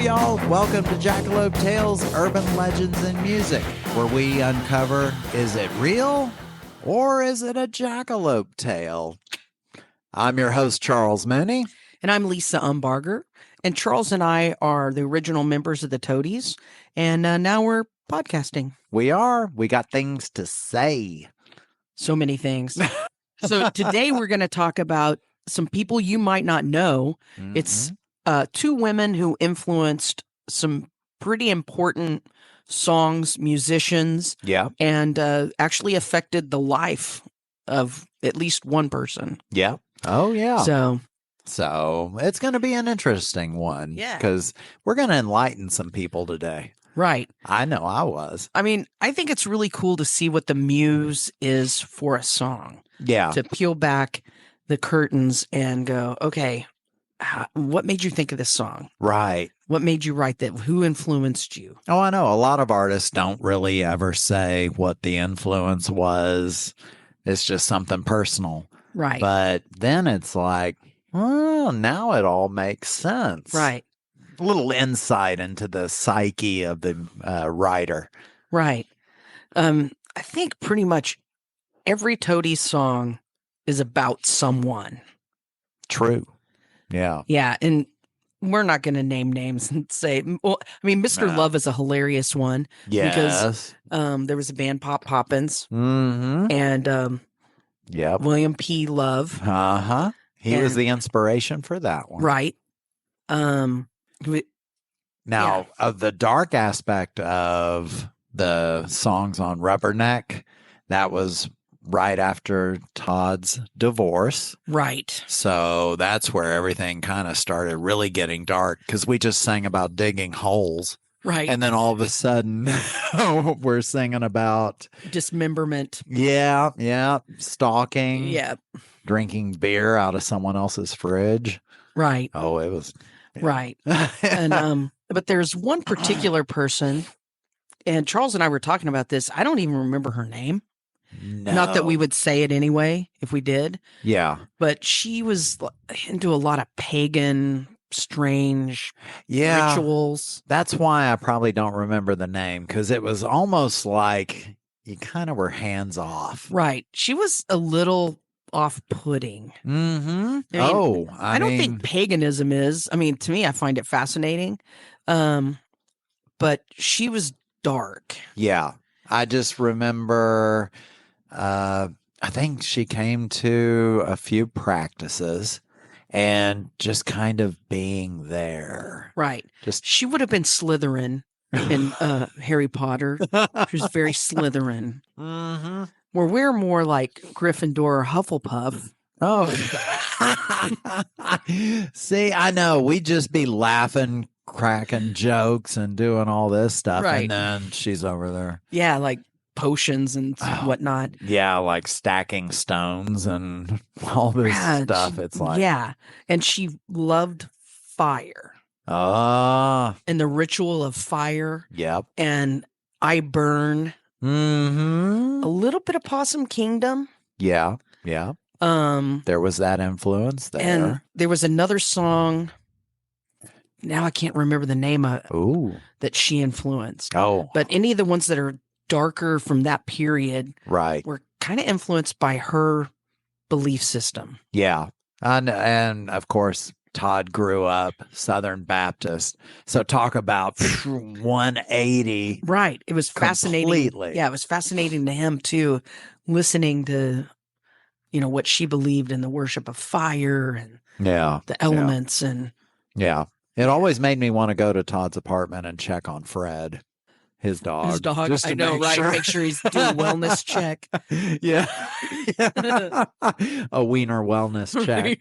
y'all? Welcome to Jackalope Tales, Urban Legends and Music, where we uncover, is it real or is it a jackalope tale? I'm your host, Charles Mooney. And I'm Lisa Umbarger. And Charles and I are the original members of the Toadies. And now we're podcasting. We are. We got things to say. So many things. So today we're going to talk about some people you might not know. Mm-hmm. It's two women who influenced some pretty important songs, musicians, and actually affected the life of at least one person. Yeah. Oh, yeah. So it's going to be an interesting one. Yeah. Because we're going to enlighten some people today. Right. I know I was. I mean, I think it's really cool to see what the muse is for a song. Yeah. To peel back the curtains and go, okay, what made you think of this song? Right. What made you write that? Who influenced you? Oh, I know. A lot of artists don't really ever say what the influence was. It's just something personal. Right. But then it's like, well, now it all makes sense. Right. A little insight into the psyche of the writer. Right. I think pretty much every Toadies song is about someone. True. Yeah. Yeah. And we're not going to name names and say, well, I mean, Mr. Love is a hilarious one. Yes. Because there was a band, Pop Poppins. Mm-hmm. And William P. Love. Uh-huh. He was the inspiration for that one. Right. Now, of the dark aspect of the songs on Rubberneck, that was right after Todd's divorce. Right. So that's where everything kind of started really getting dark because we just sang about digging holes. Right. And then all of a sudden we're singing about dismemberment. Yeah. Yeah. Stalking. Yeah. Drinking beer out of someone else's fridge. Right. Oh, it was. Yeah. Right. And, but there's one particular person, and Charles and I were talking about this. I don't even remember her name. No. Not that we would say it anyway, if we did. Yeah. But she was into a lot of pagan, strange rituals. That's why I probably don't remember the name, because it was almost like you kind of were hands off. Right. She was a little off-putting. Mm-hmm. I don't think paganism is. I mean, to me, I find it fascinating. But she was dark. Yeah. I just remember, I think she came to a few practices and just kind of being there. Right. She would have been Slytherin in Harry Potter. She was very Slytherin. Mm-hmm. Where we're more like Gryffindor or Hufflepuff. Oh. See, I know. We'd just be laughing, cracking jokes and doing all this stuff. Right. And then she's over there. Yeah, like potions and whatnot. Yeah, like stacking stones and all this stuff. It's like. Yeah. And she loved fire. Ah. And the ritual of fire. Yep. And I burn. Mm-hmm. A little bit of Possum Kingdom. Yeah. Yeah. There was that influence there. And there was another song. Now I can't remember the name of it. That she influenced. Oh. But any of the ones that are darker from that period were kind of influenced by her belief system. Yeah. And of course, Todd grew up Southern Baptist. So talk about 180. Right. It was fascinating. Completely. Yeah, it was fascinating to him too, listening to, what she believed in the worship of fire and the elements and. Yeah. It always made me want to go to Todd's apartment and check on Fred. His dog. His dog. I know, right? Sure. Make sure he's doing a wellness check. Yeah. A wiener wellness check.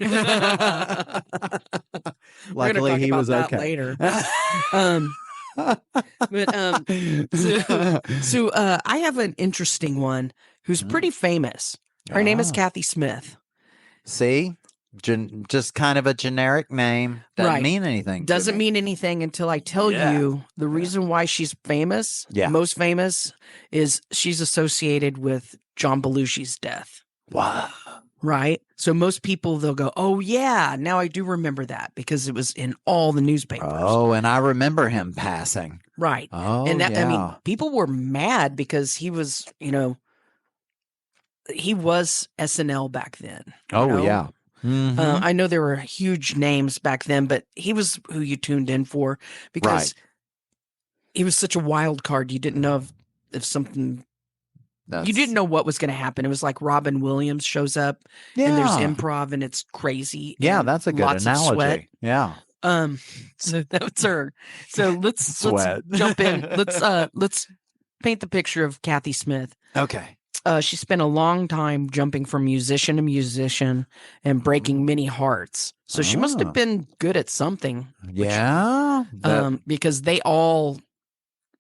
Luckily, he was okay. Later. So I have an interesting one who's pretty famous. Her name is Kathy Smith. See? Just kind of a generic name. Doesn't mean anything. Doesn't mean anything until I tell you the reason why she's famous, most famous, is she's associated with John Belushi's death. Wow. Right. So most people, they'll go, oh, yeah, now I do remember that because it was in all the newspapers. Oh, and I remember him passing. Right. Oh, and that, yeah. I mean, people were mad because he was, he was SNL back then. Oh, yeah. Mm-hmm. I know there were huge names back then, but he was who you tuned in for because he was such a wild card. You didn't know if something... You didn't know what was going to happen. It was like Robin Williams shows up and there's improv and it's crazy. Yeah, that's a good lots analogy. Of sweat. Yeah. So that's her. So let's jump in. Let's paint the picture of Kathy Smith. Okay. She spent a long time jumping from musician to musician and breaking many hearts. So she must have been good at something. Yeah. Because they all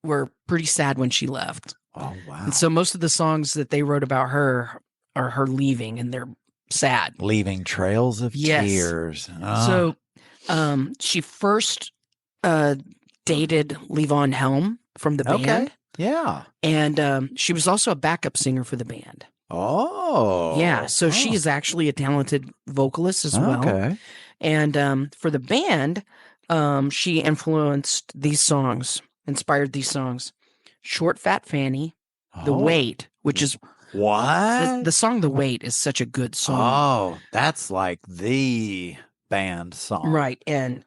were pretty sad when she left. Oh, wow. And so most of the songs that they wrote about her are her leaving, and they're sad. Leaving trails of tears. Oh. So she first dated Levon Helm from the band. Yeah. And she was also a backup singer for the band. Oh. Yeah. So she is actually a talented vocalist as well. Okay. And for the band, she influenced these songs, inspired these songs. Short Fat Fanny, The Wait, which is what? The song The Wait is such a good song. Oh, that's like the band song. Right. And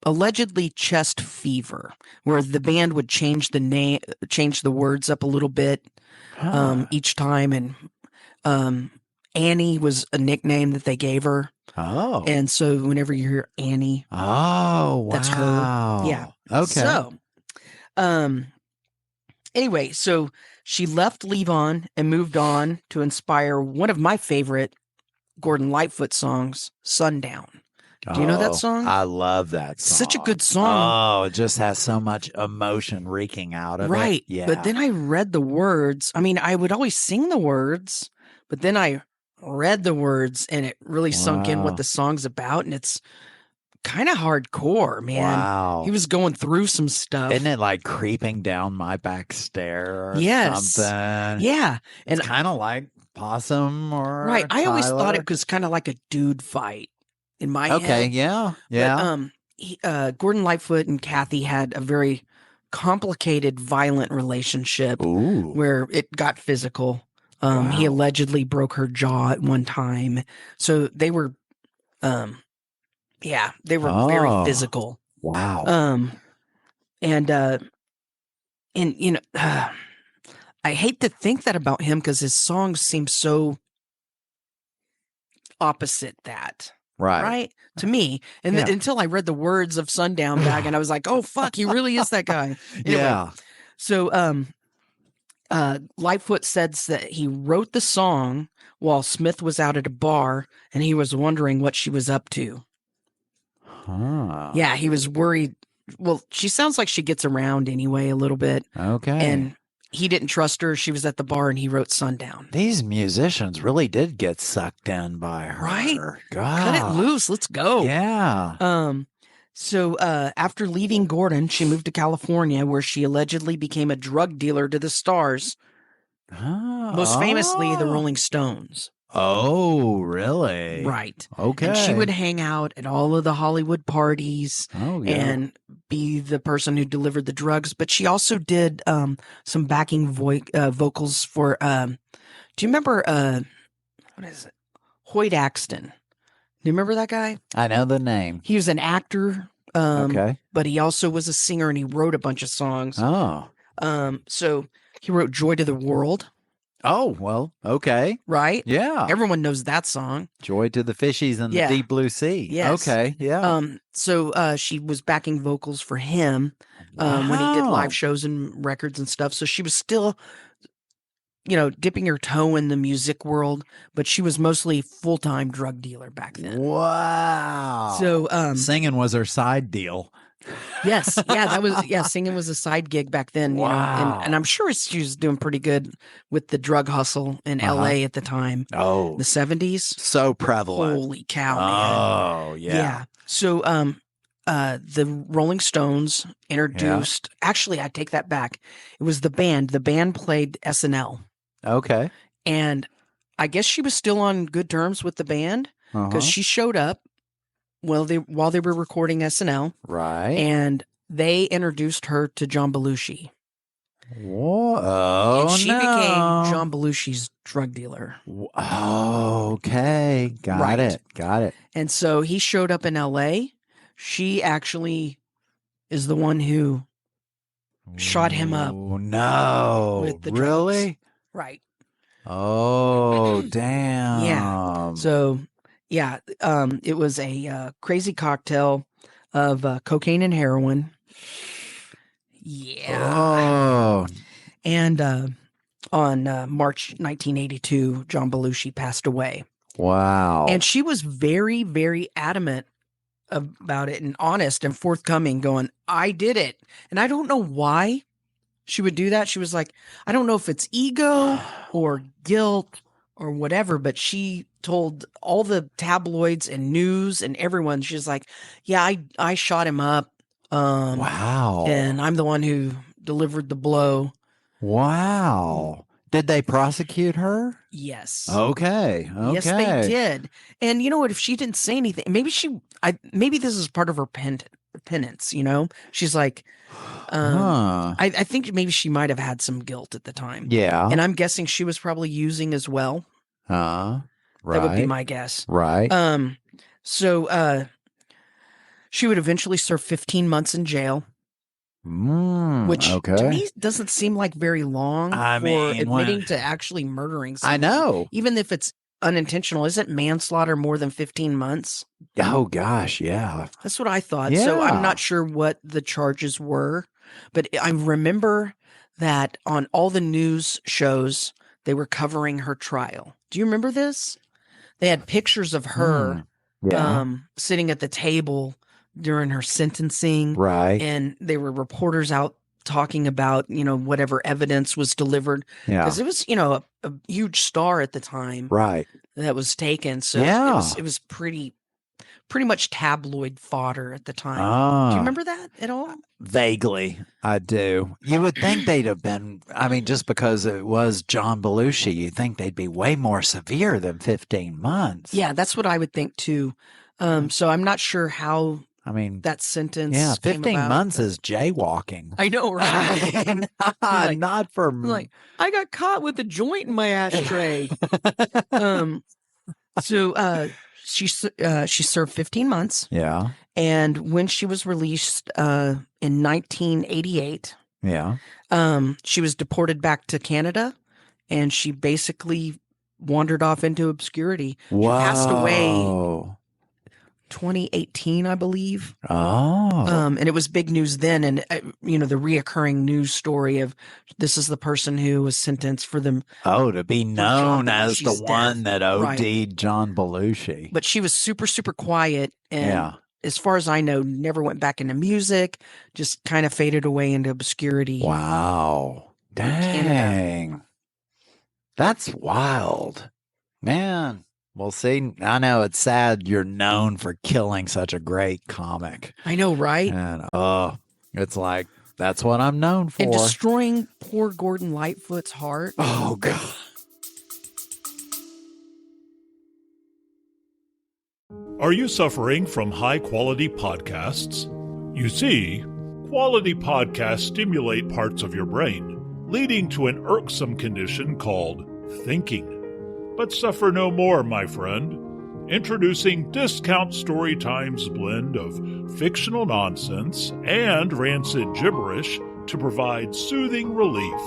allegedly Chest Fever, where the band would change the words up a little bit each time. And Annie was a nickname that they gave her. Oh. And so whenever you hear Annie, that's her. Yeah. Okay. So, anyway, so she left Levon and moved on to inspire one of my favorite Gordon Lightfoot songs, Sundown. Do you know that song? I love that song. Such a good song. Oh, it just has so much emotion reeking out of it. Right. Yeah. But then I read the words. I mean, I would always sing the words, but then I read the words and it really sunk in what the song's about. And it's kind of hardcore, man. Wow. He was going through some stuff. Isn't it like creeping down my back stair or something? Yeah. And it's kind of like Possum or Right. I always Tyler. thought it was kind of like a dude fight in my head. Okay, yeah. Yeah. But, Gordon Lightfoot and Kathy had a very complicated, violent relationship where it got physical. He allegedly broke her jaw at one time. So they were they were very physical. Wow. And you know, I hate to think that about him because his songs seem so opposite that. Right. To me. And until I read the words of Sundown back and I was like, oh, fuck, he really is that guy. Anyway, yeah. So Lightfoot says that he wrote the song while Smith was out at a bar and he was wondering what she was up to. Huh. Yeah, he was worried. Well, she sounds like she gets around anyway a little bit. Okay. And he didn't trust her. She was at the bar and he wrote Sundown. These musicians really did get sucked in by her. Right? God. Cut it loose. Let's go. Yeah. So after leaving Gordon, she moved to California where she allegedly became a drug dealer to the stars. Most famously, the Rolling Stones. Oh, really? Right. Okay. And she would hang out at all of the Hollywood parties and be the person who delivered the drugs. But she also did some backing vocals for, do you remember, what is it? Hoyt Axton. Do you remember that guy? I know the name. He was an actor. But he also was a singer and he wrote a bunch of songs. Oh. So he wrote Joy to the World. Oh, well, okay. Right? Yeah. Everyone knows that song. Joy to the fishies in the deep blue sea. Yes. Okay, yeah. So she was backing vocals for him when he did live shows and records and stuff. So she was still, dipping her toe in the music world, but she was mostly full-time drug dealer back then. Wow. So singing was her side deal. Yes. Yeah, singing was a side gig back then. Wow. And I'm sure she was doing pretty good with the drug hustle in LA at the time. Oh. The 70s. So prevalent. Holy cow, man. Oh, yeah. Yeah. So the Rolling Stones introduced, actually, I take that back. It was the band. The band played SNL. Okay. And I guess she was still on good terms with the band because she showed up while they were recording SNL, Right. and they introduced her to John Belushi. Whoa! And she became John Belushi's drug dealer. Oh, okay. Got it. And so he showed up in LA. She actually is the one who shot him up. Oh, no. With the really? drugs. Right. Oh, damn. Yeah. So, yeah, it was a crazy cocktail of cocaine and heroin. Yeah. Oh. And on March 1982, John Belushi passed away. Wow. And she was very, very adamant about it and honest and forthcoming, going, I did it. And I don't know why she would do that. She was like, I don't know if it's ego or guilt or whatever, but she told all the tabloids and news and everyone, she's like, yeah, I shot him up. Wow. And I'm the one who delivered the blow. Wow. Did they prosecute her? Yes. Okay. Yes, they did. And you know what? If she didn't say anything, maybe this is part of her penance, you know? She's like, I think maybe she might have had some guilt at the time. Yeah. And I'm guessing she was probably using as well. Right. That would be my guess. Right. So she would eventually serve 15 months in jail. Which to me doesn't seem like very long for admitting to actually murdering someone. I know. Even if it's unintentional, isn't manslaughter more than 15 months? Oh, gosh, yeah. That's what I thought. Yeah. So I'm not sure what the charges were, but I remember that on all the news shows, they were covering her trial. Do you remember this? They had pictures of her sitting at the table during her sentencing. Right. And there were reporters out talking about, whatever evidence was delivered. Yeah. Because it was, a huge star at the time. Right. That was taken. So it was pretty much tabloid fodder at the time. Do you remember that at all? Vaguely, I do. You would think they'd have been, just because it was John Belushi, you'd think they'd be way more severe than 15 months. Yeah, that's what I would think too. So I'm not sure how that sentence. Yeah, 15 about, months is jaywalking. I know, right? Not for I got caught with a joint in my ashtray. So she served 15 months. Yeah. And when she was released in 1988, she was deported back to Canada, and she basically wandered off into obscurity. She passed away 2018, I believe. And it was big news then. And, the reoccurring news story of this is the person who was sentenced for them. To be known as the one that OD'd John Belushi. But she was super, super quiet. And as far as I know, never went back into music, just kind of faded away into obscurity. Wow. Dang. That's wild. Man. Well, see, I know it's sad you're known for killing such a great comic. I know, right? And it's like, that's what I'm known for. And destroying poor Gordon Lightfoot's heart. Oh, God. Are you suffering from high-quality podcasts? You see, quality podcasts stimulate parts of your brain, leading to an irksome condition called thinking. But suffer no more, my friend. Introducing Discount Storytime's blend of fictional nonsense and rancid gibberish to provide soothing relief.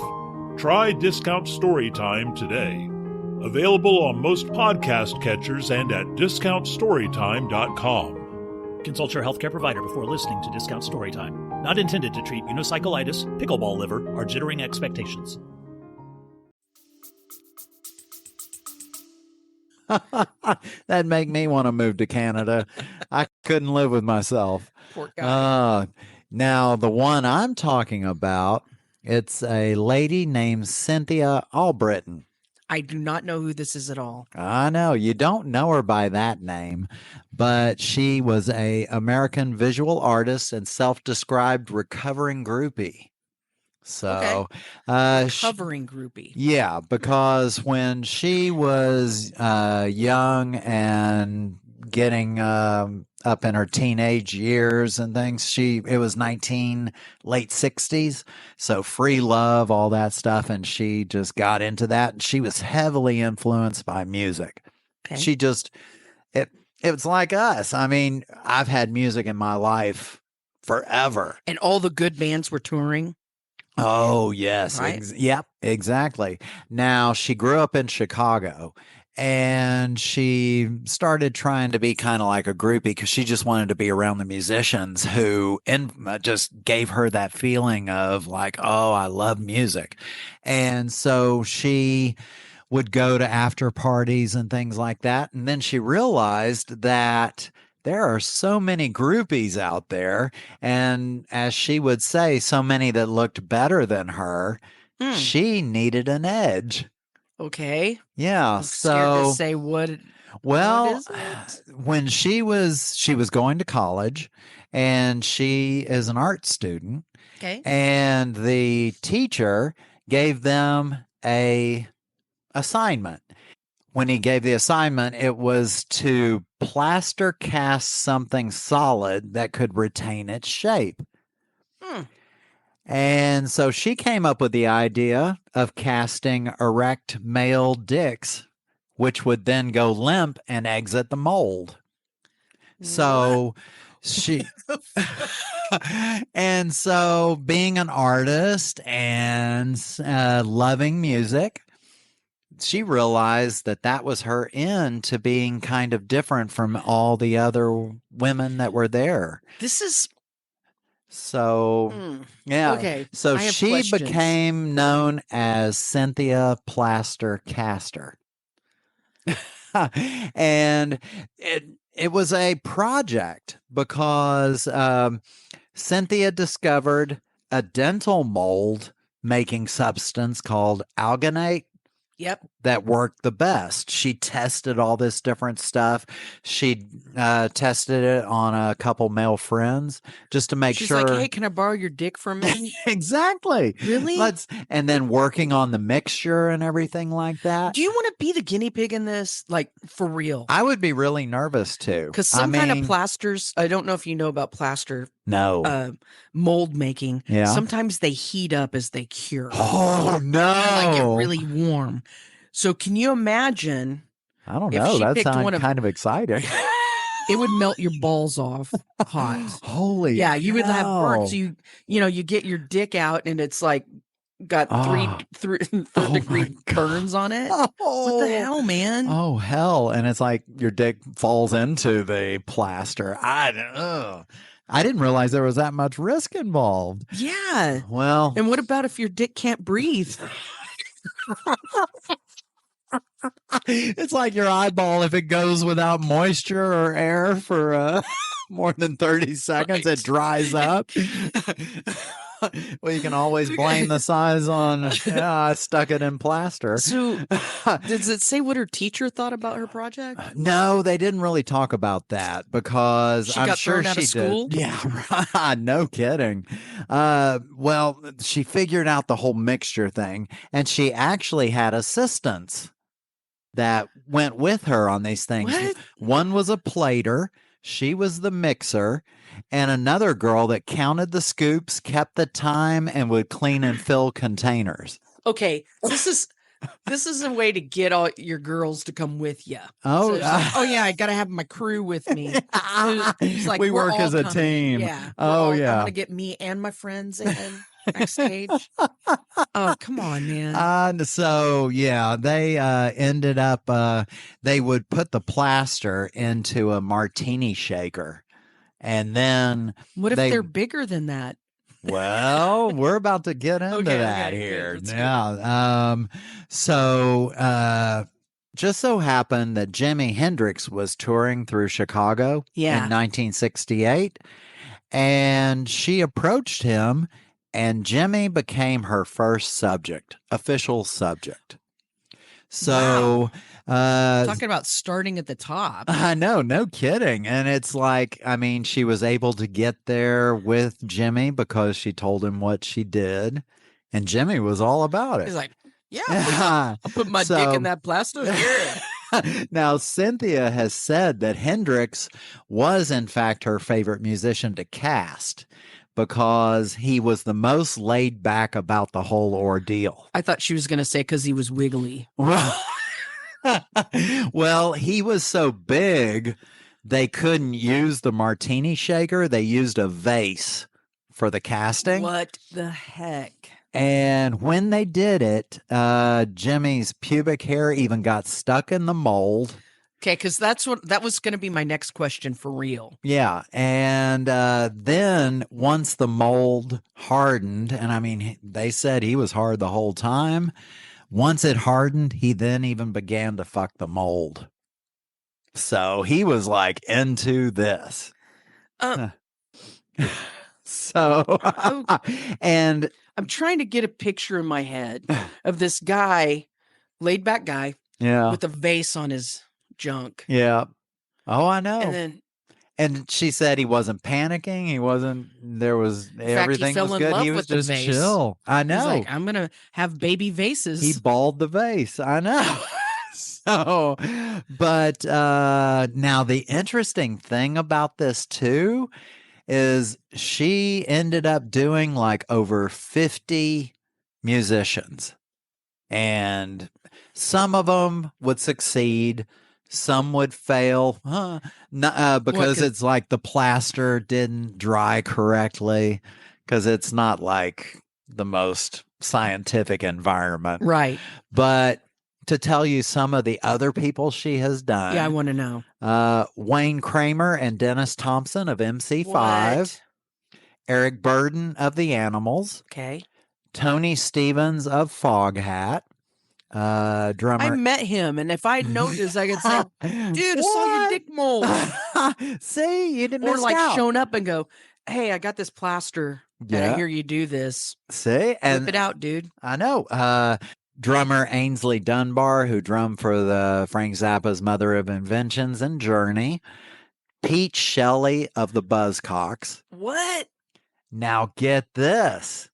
Try Discount Storytime today. Available on most podcast catchers and at discountstorytime.com. Consult your healthcare provider before listening to Discount Storytime. Not intended to treat unicyclitis, pickleball liver, or jittering expectations. That'd make me want to move to Canada. I couldn't live with myself. Poor guy. Now, the one I'm talking about, it's a lady named Cynthia Albritton. I do not know who this is at all. I know. You don't know her by that name, but she was a American visual artist and self-described recovering groupie. So, Covering groupie. yeah, because when she was young and getting up in her teenage years and things, it was late 60s, so free love, all that stuff, and she just got into that, and she was heavily influenced by music. Okay. She just it was like us. I mean, I've had music in my life forever. And all the good bands were touring. Oh, yes. Right? Yep, exactly. Now, she grew up in Chicago, and she started trying to be kind of like a groupie because she just wanted to be around the musicians who just gave her that feeling of like, oh, I love music. And so she would go to after parties and things like that. And then she realized that there are so many groupies out there. And as she would say, so many that looked better than her. She needed an edge. Okay. Yeah. I'm scared to say what. Well, what is it? when she was going to college, and she is an art student. Okay. And the teacher gave them a assignment. When he gave the assignment, it was to plaster cast something solid that could retain its shape. And so she came up with the idea of casting erect male dicks, which would then go limp and exit the mold. So she, and so being an artist and loving music, she realized that that was her in to being kind of different from all the other women that were there. This is so yeah. Okay. So I have she questions. became known as Cynthia Plaster Caster. And it was a project because Cynthia discovered a dental mold making substance called alginate. Yep. That worked the best. She tested all this different stuff. She tested it on a couple male friends just to make She's sure. like, hey, can I borrow your dick for a minute? Exactly. Really? And then working on the mixture and everything like that. Do you want to be the guinea pig in this? Like, for real? I would be really nervous too. Because some kind of plasters, I don't know if you know about plaster No. mold making. Yeah. Sometimes they heat up as they cure. Oh, no. Like get really warm. So can you imagine? I don't if know. she That picked sounds one of- kind of exciting. It would melt your balls off hot. Holy Yeah, you would have hell. burns. You get your dick out and it's like got third degree burns on it. What the hell, man? Oh, hell. And it's like your dick falls into the plaster. I didn't realize there was that much risk involved. Yeah. Well, And what about if your dick can't breathe? it's like your eyeball, if it goes without moisture or air for more than 30 seconds, it dries up. Well, you can always blame the size on, I stuck it in plaster. So, does it say what her teacher thought about her project? No, they didn't really talk about that because She I'm got sure thrown out of she school? did. Yeah, right. No kidding. Well, she figured out the whole mixture thing, and she actually had assistants that went with her on these things. What? One was a plater. She was the mixer, and another girl that counted the scoops, kept the time, and would clean and fill containers. Okay, this is a way to get all your girls to come with you. Oh, So it's like, oh yeah, I gotta have my crew with me. It's like, we we're work all as a coming. team. Yeah. Oh, I'm yeah. gonna get me and my friends in backstage. Oh, come on, man. So yeah, they ended up. They would put the plaster into a martini shaker, and then What if they- they're bigger than that? well, we're about to get into Okay, that okay, here. good, that's Yeah. So just so happened that Jimi Hendrix was touring through Chicago Yeah. in 1968, and she approached him, and Jimmy became her first subject, official subject. So, Talking about starting at the top. I know, no kidding. And it's like, I mean, she was able to get there with Jimmy because she told him what she did. And Jimmy was all about He's it. like, yeah, I'll put my dick in that plaster. Yeah. Now, Cynthia has said that Hendrix was, in fact, her favorite musician to cast because he was the most laid back about the whole ordeal. I thought she was going to say because he was wiggly. Well, he was so big, they couldn't use the martini shaker. They used a vase for the casting. What the heck? And when they did it, Jimmy's pubic hair even got stuck in the mold. Okay, because that was going to be my next question for real. Yeah. And then once the mold hardened, and I mean, they said he was hard the whole time. Once it hardened, he then even began to fuck the mold. So he was like into this. So, and I'm trying to get a picture in my head of this guy, laid back guy, with a vase on his junk. Yeah. Oh, I know. And she said he wasn't panicking. He wasn't. There was everything fell was in good. love He was with the just vase. chill. I know. He's like, I'm gonna have baby vases. He balled the vase. I know. So, but now the interesting thing about this too is she ended up doing like over 50 musicians, and some of them would succeed, some would fail because it's like the plaster didn't dry correctly, because it's not like the most scientific environment, right? But to tell you some of the other people she has done. Yeah, I want to know. Wayne Kramer and Dennis Thompson of MC5. What? Eric Burden of The Animals. Okay. Tony Stevens of Foghat. Drummer. I met him, and if I had noticed, I could say, dude, I saw your dick mold. See, you didn't miss Or like out. shown up and go, hey, I got this plaster. And I hear you do this. See? And Whip it out, dude. I know. Drummer Ainsley Dunbar, who drummed for the Frank Zappa's Mother of Inventions and Journey. Pete Shelley of the Buzzcocks. What? Now get this.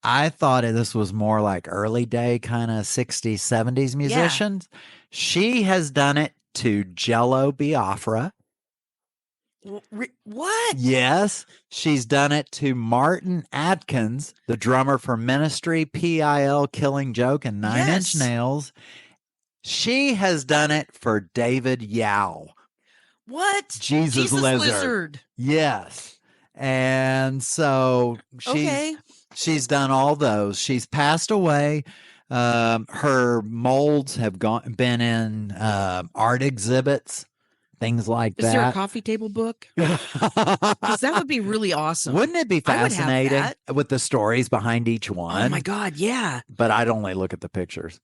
I thought this was more like early day kind of 60s, 70s musicians. Yeah. She has done it to Jello Biafra. What? Yes. She's done it to Martin Atkins, the drummer for Ministry, PIL, Killing Joke, and Nine Inch Nails. She has done it for David Yao. What? Jesus Lizard. Yes. And so she's done all those. She's passed away. Her molds have been in art exhibits, things like that. Is there a coffee table book? Because that would be really awesome. Wouldn't it be fascinating with the stories behind each one? Oh my God, yeah. But I'd only look at the pictures.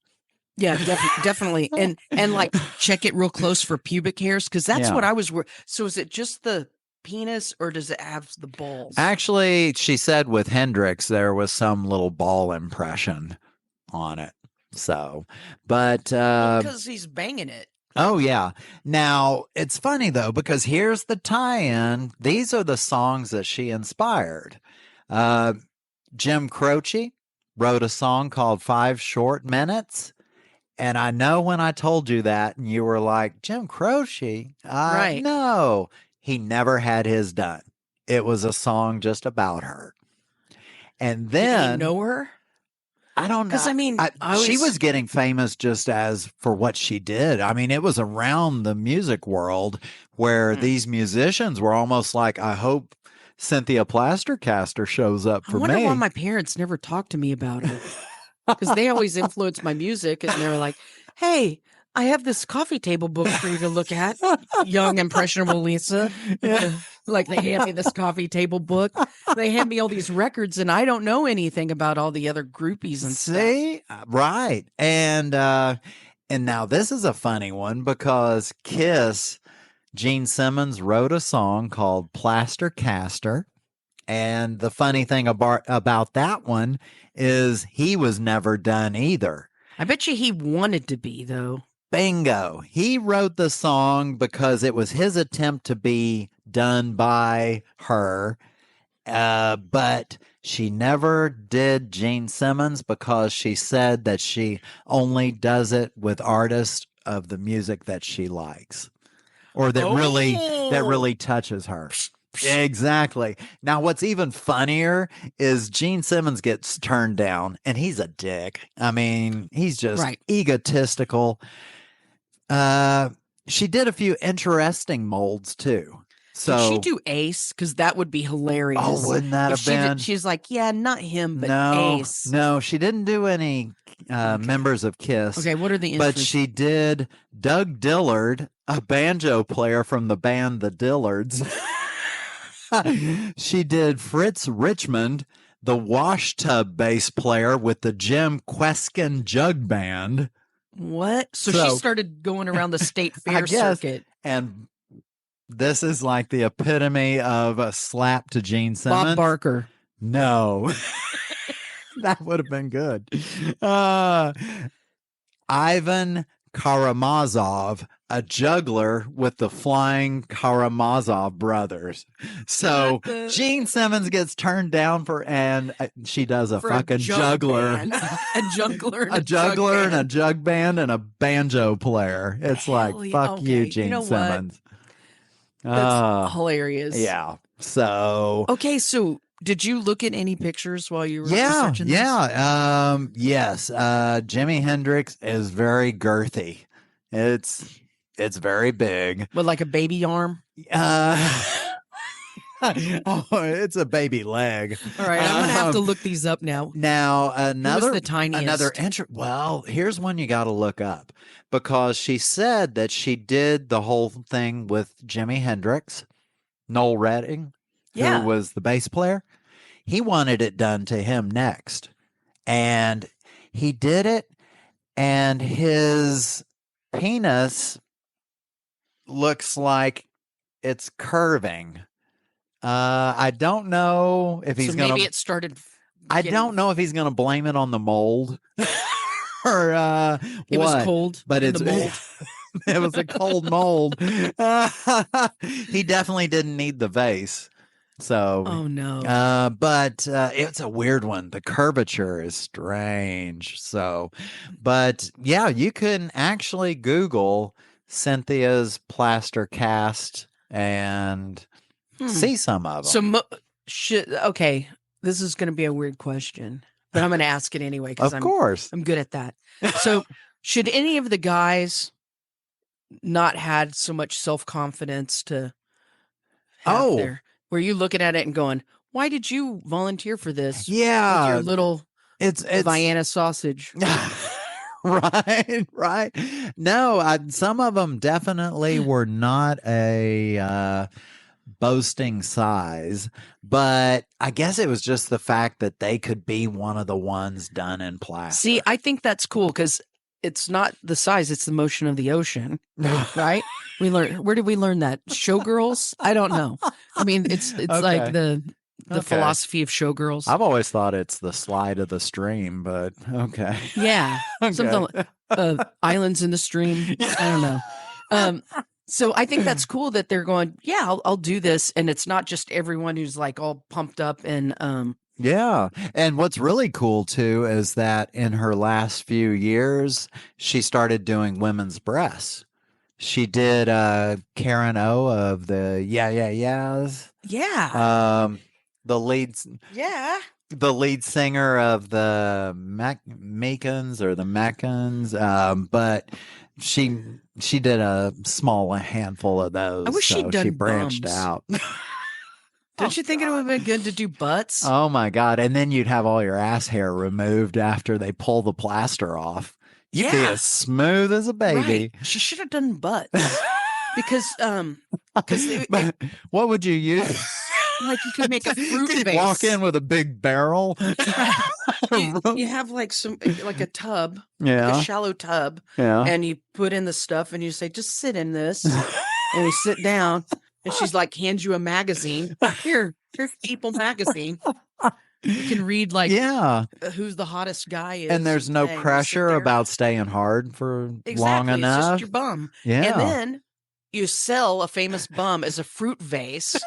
Yeah, definitely. And like check it real close for pubic hairs, because that's what I was. So is it just the penis, or does it have the balls? Actually, she said with Hendrix there was some little ball impression on it. So, but because he's banging it. Oh yeah. Now it's funny though, because here's the tie-in. These are the songs that she inspired. Jim Croce wrote a song called 5 Short Minutes. And I know when I told you that, and you were like, Jim Croce? Right. No, he never had his done. It was a song just about her. And then... Did you know her? I don't know. Because, I mean... she was getting famous just as for what she did. I mean, it was around the music world where these musicians were almost like, I hope Cynthia Plastercaster shows up for me. I wonder why my parents never talked to me about it. Because they always influenced my music, and they were like, hey, I have this coffee table book for you to look at, young, impressionable Lisa. Yeah. Like, they hand me this coffee table book. They hand me all these records, and I don't know anything about all the other groupies and stuff. Right. And now this is a funny one, because Kiss, Gene Simmons wrote a song called Plastercaster. And the funny thing about that one is he was never done either. I bet you he wanted to be, though. Bingo. He wrote the song because it was his attempt to be done by her. But She never did Gene Simmons because she said that she only does it with artists of the music that she likes or that really touches her. Exactly. Now, what's even funnier is Gene Simmons gets turned down, and he's a dick. I mean, he's just egotistical. She did a few interesting molds too. So did she do Ace? Because that would be hilarious. Oh, wouldn't that have been? She's like, yeah, not him, but Ace. No, she didn't do any members of Kiss. Okay, what are the But instruments? she did Doug Dillard, a banjo player from the band The Dillards. She did Fritz Richmond, the wash tub bass player with the Jim Kweskin Jug Band. What? So she started going around the state fair circuit. And this is like the epitome of a slap to Gene Simmons. Bob Barker. No. That would have been good. Ivan Karamazov, a juggler with the Flying Karamazov brothers. So Gene Simmons gets turned down and she does a fucking juggler. A juggler and a jug band and a banjo player. It's like, fuck you, Gene Simmons. That's hilarious. Yeah. So. Okay, so did you look at any pictures while you were researching this? Yes. Jimi Hendrix is very girthy. It's very big. With like a baby arm? It's a baby leg. All right, I'm gonna have to look these up now. Now Who's the tiniest? Well, here's one you got to look up because she said that she did the whole thing with Jimi Hendrix, Noel Redding, who was the bass player. He wanted it done to him next, and he did it, and his penis looks like it's curving. I don't know if he's maybe it started. I don't know if he's gonna blame it on the mold or it was cold, but it's the mold. It was a cold mold. He definitely didn't need the vase. So, oh no. But it's a weird one. The curvature is strange. So, but yeah, you can actually Google Cynthia's plaster cast and see some of them. Okay, this is going to be a weird question, but I'm going to ask it anyway because of course I'm good at that. So, should any of the guys not had so much self-confidence to have were you looking at it and going, why did you volunteer for this? Yeah. With your little it's Vienna sausage. Right. No, some of them definitely were not a boasting size, but I guess it was just the fact that they could be one of the ones done in plastic. See, I think that's cool because it's not the size, it's the motion of the ocean, right? Where did we learn that? Showgirls? I don't know. I mean, it's like the philosophy of Showgirls. I've always thought it's the slide of the stream, but okay. Yeah. Okay. Something like islands in the stream. I don't know. So I think that's cool that they're going, yeah, I'll do this. And it's not just everyone who's like all pumped up and yeah. And what's really cool too is that in her last few years, she started doing women's breasts. She did Karen O of the Yeah Yeah Yeahs. Yeah. The lead singer of the Macans or the Mackans. But she did a small handful of those. I wish she'd done she branched bums. out. Don't you think it would have been good to do butts? Oh my God. And then you'd have all your ass hair removed after they pull the plaster off. You'd be as smooth as a baby. Right. She should have done butts. Because what would you use? Like you could make a fruit vase. Walk in with a big barrel. you have like a tub, like a shallow tub, and you put in the stuff and you say, just sit in this. And you sit down and she's like, hands you a magazine. Here's People magazine. You can read like who's the hottest guy is. And there's no pressure about staying hard for long enough. It's just your bum. Yeah. And then you sell a famous bum as a fruit vase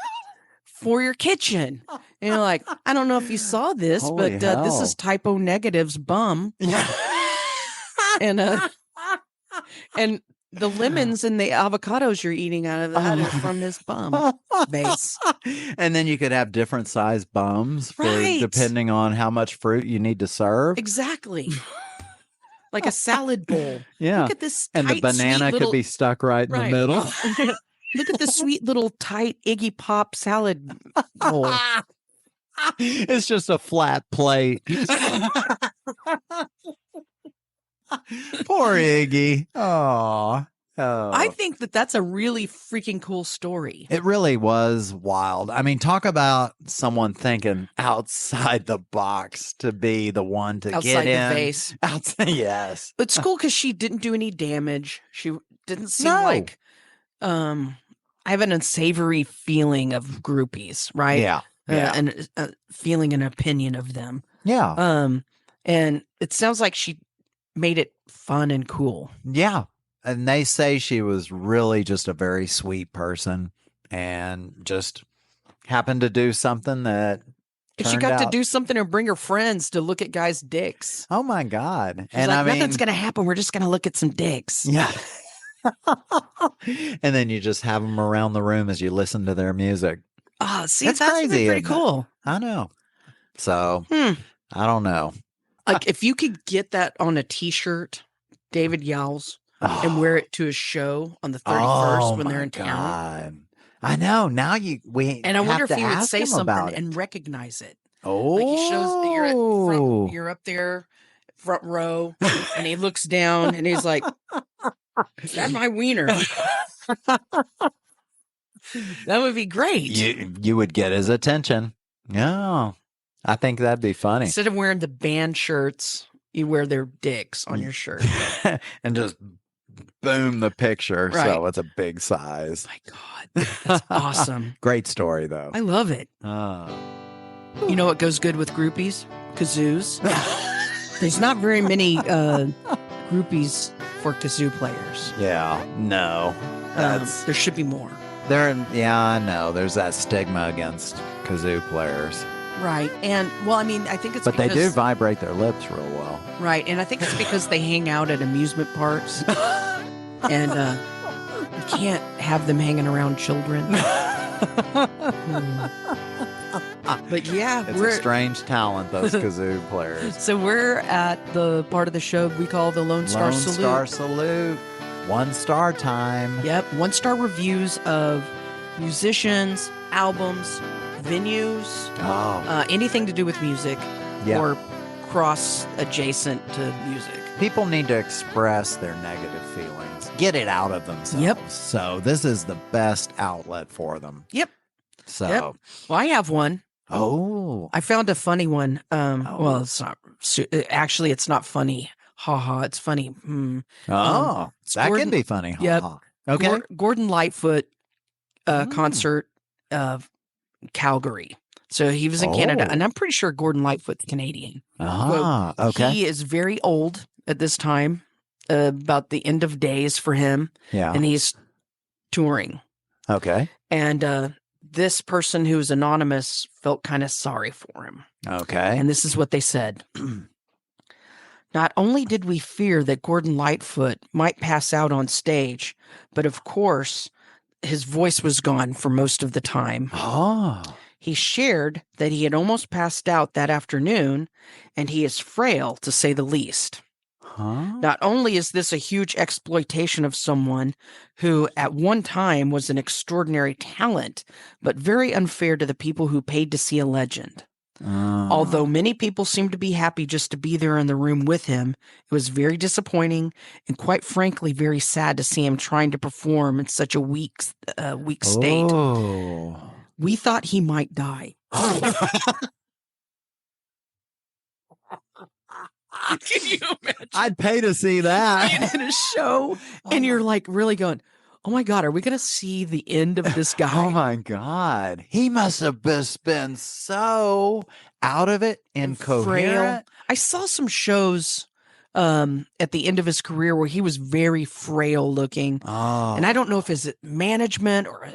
for your kitchen. And you're like, I don't know if you saw this, Holy but this hell. is Typo Negative's bum. And the lemons and the avocados you're eating out of that are from his bum base. And then you could have different size bums for Right. depending on how much fruit you need to serve. Exactly. Like a salad bowl. Yeah. Look at this And the tight, banana sweet could little, be stuck right in the middle. Look at this sweet little tight Iggy Pop salad bowl. It's just a flat plate. Poor Iggy. Oh. I think that's a really freaking cool story. It really was wild. I mean, talk about someone thinking outside the box to be the one to Outside get in. the vase. Outside, yes. But it's cool because she didn't do any damage. She didn't seem No. like I have an unsavory feeling of groupies, right? Yeah. Yeah. And feeling an opinion of them. Yeah. And it sounds like she made it fun and cool. Yeah. And they say she was really just a very sweet person and just happened to do something that And she turned got to out- do something and bring her friends to look at guys' dicks. Oh my God. She's And like, I mean, nothing's going to happen. We're just going to look at some dicks. yeah. And then you just have them around the room as you listen to their music. Ah, see, That's that's crazy, pretty isn't it? cool. I know. So Hmm. I don't know. Like if you could get that on a T-shirt, David Yowles, and wear it to a show on the 31st when they're in town. God. I know. Now we And I wonder have if to he would ask say him something about it. and recognize it. Oh, Like he shows that you're at front, you're up there, front row, and he looks down and he's like, "Is that my wiener?" That would be great. you would get his attention. Yeah, I think that'd be funny. Instead of wearing the band shirts, you wear their dicks on your shirt. And just boom the picture, Right. so it's a big size. My God, that's awesome. Great story though. I love it. Oh. You know what goes good with groupies? Kazoos. There's not very many groupies for kazoo players. Yeah, no, There should be more. yeah, I know. There's that stigma against kazoo players, Right. And, well, I mean, I think it's but they because, do vibrate their lips real well. Right. And I think it's because they hang out at amusement parks. And you can't have them hanging around children. But yeah, It's a strange talent, those kazoo players. So we're at the part of the show we call the Lone Star Lone Salute. Star Salute. 1 star time. Yep, 1-star reviews of musicians, albums, venues, anything to do with music Yeah. or cross adjacent to music. People need to express their negative feelings, get it out of themselves. Yep. So this is the best outlet for them. Yep. So, Yep. Well, I have one. oh, I found a funny one. Well, it's not. Actually, it's not funny. Ha ha. It's funny. that Gordon- can be funny. Yep. Ha, ha. Okay. Gordon Lightfoot concert of Calgary. So he was in Canada, Oh. and I'm pretty sure Gordon Lightfoot's Canadian. Okay. He is very old at this time, about the end of days for him, Yeah. and he's touring. Okay. And this person who's anonymous felt kind of sorry for him. Okay. And this is what they said. Not only did we fear that Gordon Lightfoot might pass out on stage, but of course, his voice was gone for most of the time. Oh. He shared that he had almost passed out that afternoon, and he is frail, to say the least. Huh? Not only is this a huge exploitation of someone who at one time was an extraordinary talent, but very unfair to the people who paid to see a legend. Although many people seemed to be happy just to be there in the room with him, it was very disappointing and quite frankly very sad to see him trying to perform in such a weak state. Oh. We thought he might die. Can you imagine? I'd pay to see that. Being in a show and you're like really going, oh my God, are we going to see the end of this guy? Oh my God. He must have just been so out of it, incoherent. I saw some shows at the end of his career where he was very frail looking. Oh. And I don't know if it's management or,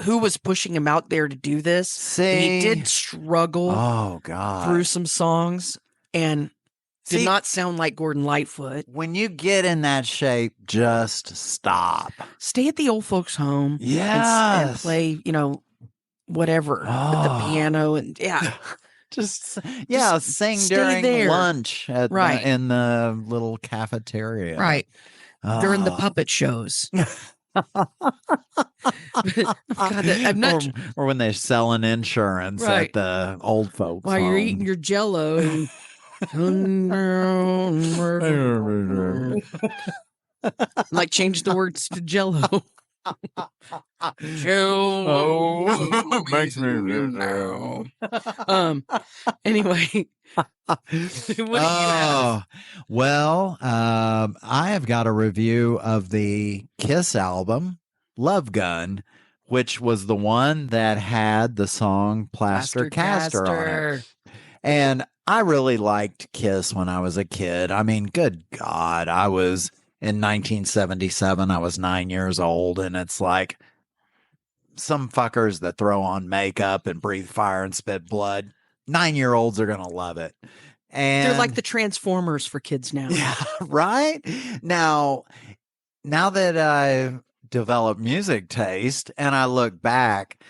who was pushing him out there to do this. But he did struggle through some songs and did not sound like Gordon Lightfoot. When you get in that shape, just stop. Stay at the old folks' home. Yes. And play, whatever at the piano and Just sing stay during there. lunch in the little cafeteria. Right. During the puppet shows. God, I'm not or when they're selling insurance at the old folks' while you're home. eating your Jello. Like change the words to Jello. Jello makes me now. Anyway, what do you have? Well, I have got a review of the Kiss album, Love Gun, which was the one that had the song Plaster Caster on it. And I really liked Kiss when I was a kid. I mean, good God, I was in 1977. I was 9 years old, and it's like some fuckers that throw on makeup and breathe fire and spit blood. 9-year-olds are going to love it. And They're like the Transformers for kids now. Yeah, right? Now that I've developed music taste and I look back,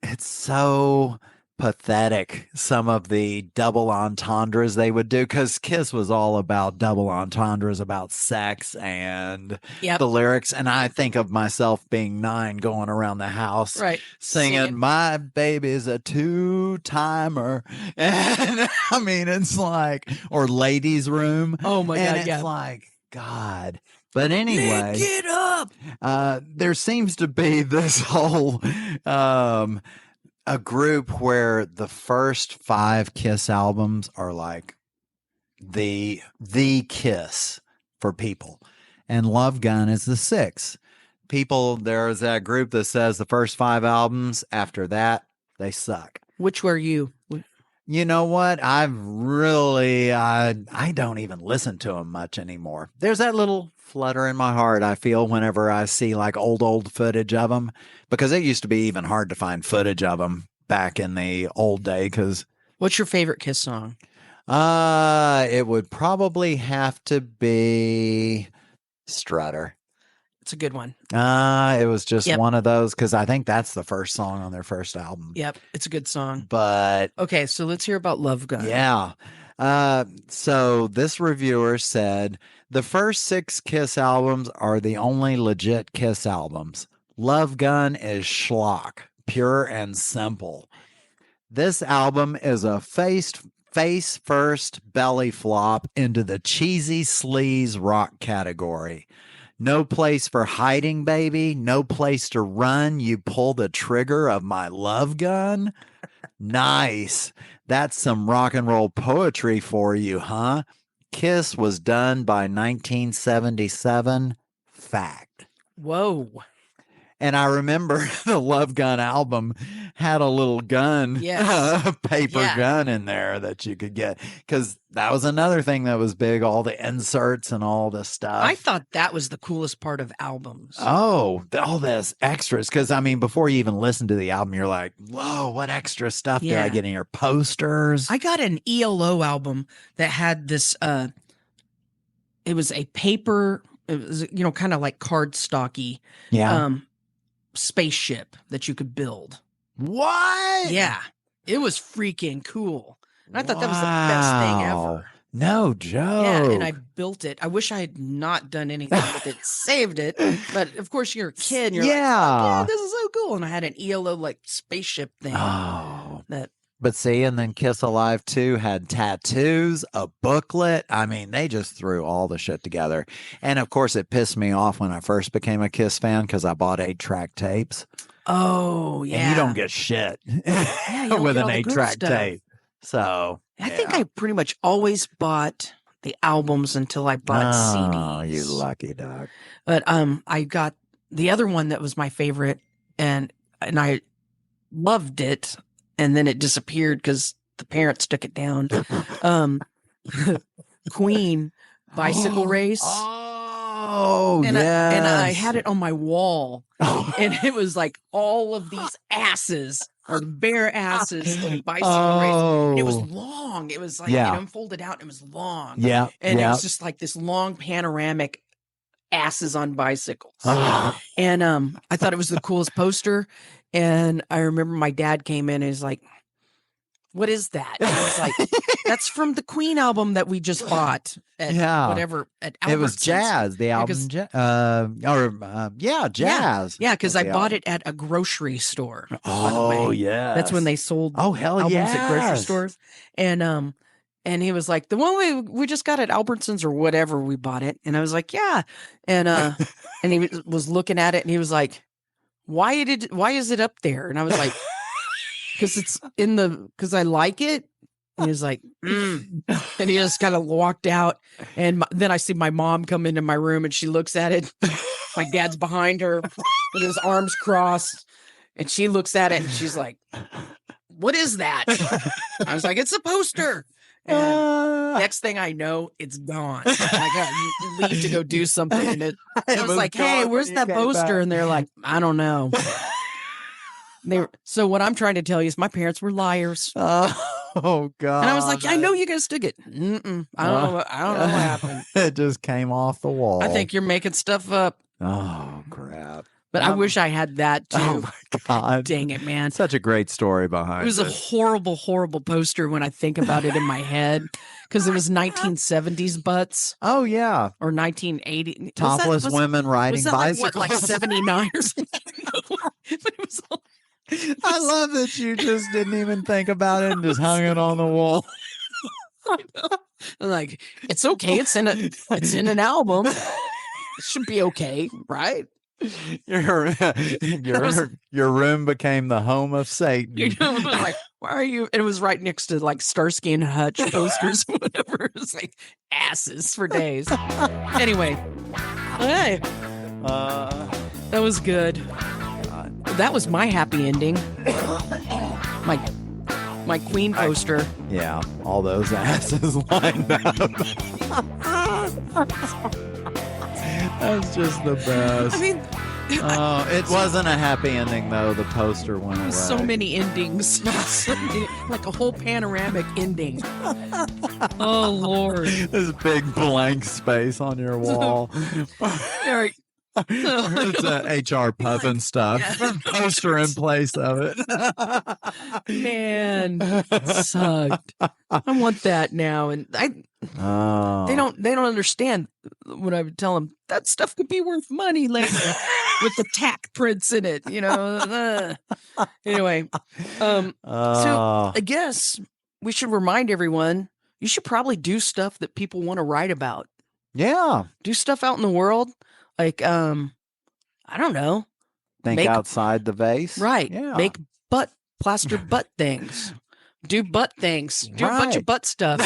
it's so pathetic, some of the double entendres they would do, because Kiss was all about double entendres, about sex and the lyrics. And I think of myself being 9 going around the house singing, my baby's a 2-timer. And I mean, it's like, or Ladies' Room. Oh my God, it's like, God. But anyway, get up. There seems to be this whole a group where the first 5 Kiss albums are like the Kiss for people, and Love Gun is the 6th. There's that group that says the first 5 albums, after that, they suck. Which were you? You know what? I've really, I don't even listen to them much anymore. There's that little flutter in my heart I feel whenever I see like old footage of them, because it used to be even hard to find footage of them back in the old day. Because what's your favorite Kiss song? It would probably have to be Strutter. It's a good one. It was just one of those, because I think that's the first song on their first album. Yep, it's a good song. But okay, so let's hear about Love Gun. Yeah. So this reviewer said the first 6 Kiss albums are the only legit Kiss albums. Love Gun is schlock, pure and simple. This album is a face first belly flop into the cheesy sleaze rock category. No place for hiding, baby. No place to run. You pull the trigger of my love gun. Nice. That's some rock and roll poetry for you, huh? Kiss was done by 1977. Fact. Whoa. And I remember the Love Gun album had a little gun, paper gun in there that you could get. Because that was another thing that was big, all the inserts and all this stuff. I thought that was the coolest part of albums. Oh, all this extras. Because, I mean, before you even listen to the album, you're like, whoa, what extra stuff did I get in here? Posters? I got an ELO album that had this, it was a paper, it was, kind of like cardstocky. Yeah. Spaceship that you could build. What? Yeah. It was freaking cool. And I thought that was the best thing ever. No joke. Yeah, and I built it. I wish I had not done anything with it, saved it. But of course, you're a kid and you're like, yeah, this is so cool. And I had an ELO like spaceship thing. Oh. But see, and then Kiss Alive 2 had tattoos, a booklet. I mean, they just threw all the shit together. And of course, it pissed me off when I first became a Kiss fan because I bought 8-track tapes. Oh, yeah. And you don't get shit with an 8-track tape. So I think I pretty much always bought the albums until I bought CDs. Oh, you lucky dog. But I got the other one that was my favorite, and I loved it. And then it disappeared because the parents took it down. Queen, bicycle race. Oh, and yes. I had it on my wall, and it was like all of these asses or bare asses in bicycle race. And it was long. It was like it unfolded out and it was long. Yeah. And it was just like this long panoramic asses on bicycles. And I thought it was the coolest poster. And I remember my dad came in and he's like, "What is that?" And I was like, "That's from the Queen album that we just bought at whatever at Albertsons." It was Jazz, the album. Jazz. Yeah, because I bought it at a grocery store. Oh, yeah. That's when they sold albums at grocery stores. And he was like, "The one we just got at Albertsons or whatever we bought it." And I was like, "Yeah." And and he was looking at it and he was like, why is it up there?" And I was like, because I like it. And he was like, and he just kind of walked out. And then I see my mom come into my room and she looks at it. My dad's behind her with his arms crossed. And she looks at it and she's like, "What is that?" I was like, "It's a poster." And next thing I know, it's gone. I got to leave to go do something. And I was like, "Hey, where's that poster?" And they're like, "I don't know." So what I'm trying to tell you is my parents were liars. Oh God! And I was like, "I know you guys took it." I don't know. I don't know what happened. It just came off the wall. I think you're making stuff up. Oh crap! But I wish I had that too. Oh my God! Dang it, man! Such a great story behind it. It was a horrible, horrible poster when I think about it in my head because it was 1970s butts. Oh yeah, or 1980 topless women riding bicycles. Like 79 or something. But it was all. I love that you just didn't even think about it and just hung it on the wall. I'm like, it's okay. It's in an album. It should be okay, right? Your room became the home of Satan. You know, like, why are you? And it was right next to like Starsky and Hutch posters, whatever. It was like asses for days. Anyway, hey, that was good. That was my happy ending. My Queen poster. Yeah, all those asses lined up. That's just the best. I mean, it wasn't a happy ending though. The poster went away. So many endings, like a whole panoramic ending. Oh Lord! This big blank space on your wall. Eric. It's HR puffin stuff. Poster in place of it. Man, it sucked. I want that now, and they don't understand when I would tell them that stuff could be worth money later with the tack prints in it. You know. Anyway, so I guess we should remind everyone you should probably do stuff that people want to write about. Yeah, do stuff out in the world. Like, I don't know. Think outside the vase. Right. Yeah. Make plaster butt things. Do butt things. Do a bunch of butt stuff.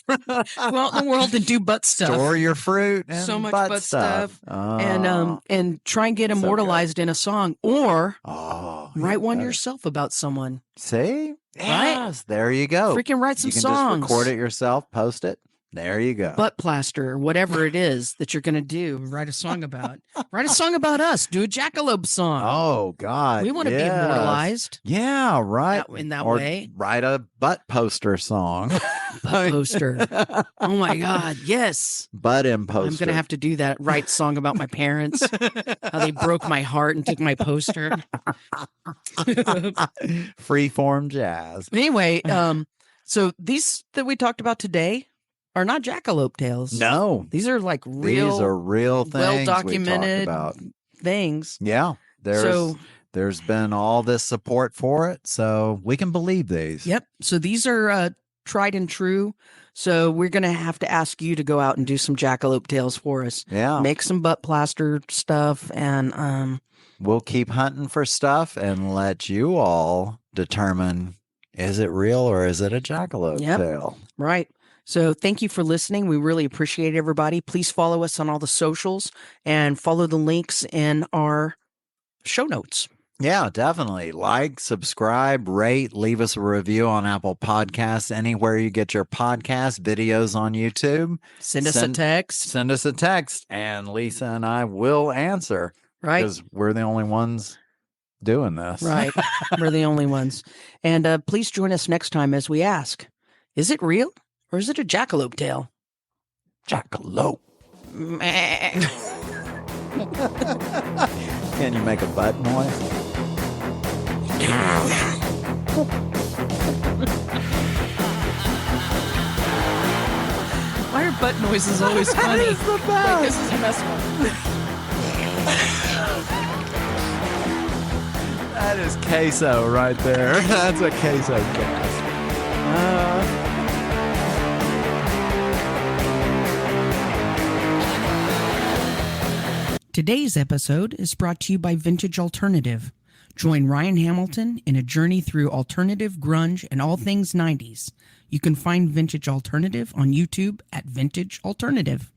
Go out in the world and do butt stuff. Store your fruit and so much butt stuff. Oh. And try and get immortalized in a song or write one better. Yourself about someone. See? Right? Yes, there you go. Freaking write some songs. You can just record it yourself, post it. There you go. Butt plaster, whatever it is that you're going to do, write a song about. Write a song about us. Do a Jackalope song. Oh, God. We want to be immortalized. Yeah, right. In that way. Write a butt poster song. Butt poster. Oh, my God. Yes. Butt imposter. I'm going to have to do that. Write song about my parents. How they broke my heart and took my poster. Freeform jazz. Anyway, so these that we talked about today are not jackalope tales. No. These are like real. These are real things well-documented we talked about. Things. Yeah. There's been all this support for it, so we can believe these. Yep. So these are tried and true. So we're going to have to ask you to go out and do some jackalope tales for us. Yeah. Make some butt plaster stuff and we'll keep hunting for stuff and let you all determine, is it real or is it a jackalope tale? Right. So thank you for listening. We really appreciate everybody. Please follow us on all the socials and follow the links in our show notes. Yeah, definitely. Like, subscribe, rate, leave us a review on Apple Podcasts, anywhere you get your podcast, videos on YouTube. Send us a text. Send us a text, and Lisa and I will answer. Right. Because we're the only ones doing this. Right. We're the only ones. And please join us next time as we ask, is it real or is it a jackalope tale? Jackalope. Meh. Can you make a butt noise? Why are butt noises always funny? It's the Wait, best. this is the best one. That is queso right there. That's a queso cast. Today's episode is brought to you by Vintage Alternative. Join Ryan Hamilton in a journey through alternative, grunge, and all things 90s. You can find Vintage Alternative on YouTube at Vintage Alternative.